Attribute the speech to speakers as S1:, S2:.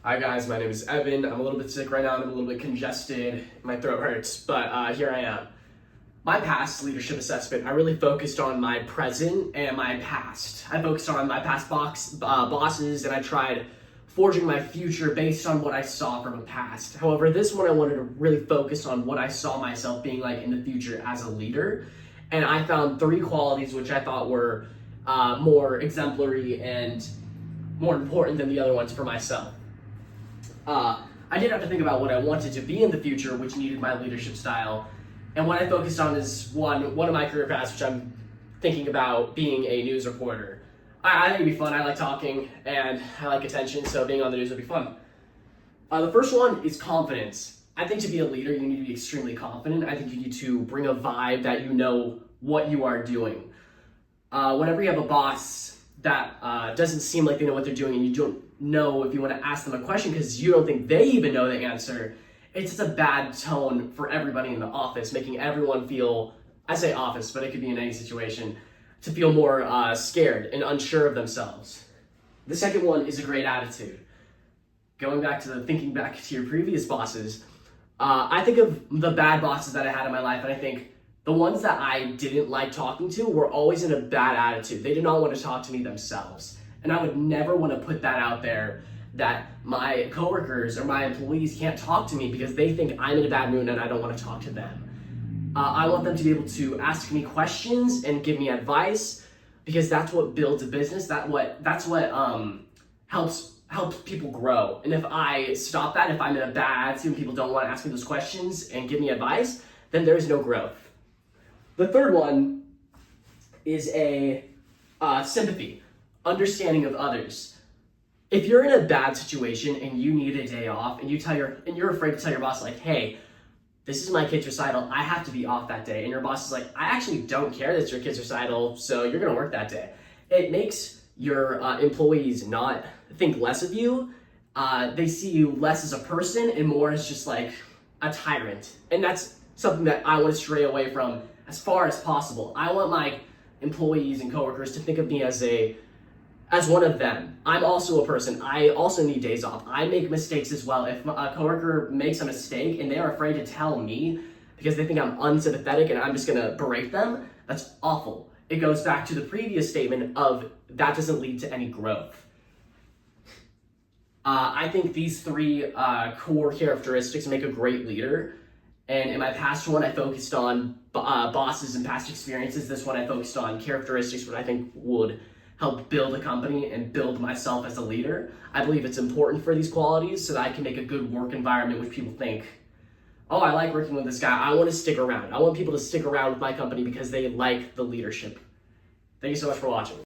S1: Hi guys, my name is Evan. I'm a little bit sick right now and I'm a little bit congested. My throat hurts, but here I am. My past leadership assessment, I really focused on my present and my past. I focused on my past bosses and I tried forging my future based on what I saw from the past. However, this one I wanted to really focus on what I saw myself being like in the future as a leader. And I found 3 qualities which I thought were more exemplary and more important than the other ones for myself. I did have to think about what I wanted to be in the future, which needed my leadership style. And what I focused on is one of my career paths, which I'm thinking about being a news reporter. I think it'd be fun. I like talking and I like attention, so being on the news would be fun. The first one is confidence. I think to be a leader, you need to be extremely confident. I think you need to bring a vibe that you know what you are doing. Whenever you have a boss that doesn't seem like they know what they're doing and you don't know if you want to ask them a question because you don't think they even know the answer, it's just a bad tone for everybody in the office, making everyone feel, I say office, but it could be in any situation, to feel more scared and unsure of themselves. The second one is a great attitude. Thinking back to your previous bosses, I think of the bad bosses that I had in my life, and I think the ones that I didn't like talking to were always in a bad attitude. They did not want to talk to me themselves. And I would never want to put that out there that my coworkers or my employees can't talk to me because they think I'm in a bad mood and I don't want to talk to them. I want them to be able to ask me questions and give me advice because that's what builds a business. That's what helps people grow. And if I stop that, if I'm in a bad attitude and people don't want to ask me those questions and give me advice, then there's no growth. The third one is a sympathy, understanding of others. If you're in a bad situation and you need a day off and you're afraid to tell your boss like, hey, this is my kid's recital, I have to be off that day. And your boss is like, I actually don't care that it's your kid's recital, so you're gonna work that day. It makes your employees not think less of you. They see you less as a person and more as just like a tyrant. And that's something that I want to stray away from as far as possible. I want my employees and coworkers to think of me as one of them. I'm also a person. I also need days off. I make mistakes as well. If a coworker makes a mistake and they're afraid to tell me because they think I'm unsympathetic and I'm just gonna berate them, that's awful. It goes back to the previous statement of that doesn't lead to any growth. I think these 3 core characteristics make a great leader. And in my past one, I focused on bosses and past experiences. This one, I focused on characteristics that I think would help build a company and build myself as a leader. I believe it's important for these qualities so that I can make a good work environment which people think, oh, I like working with this guy. I want to stick around. I want people to stick around with my company because they like the leadership. Thank you so much for watching.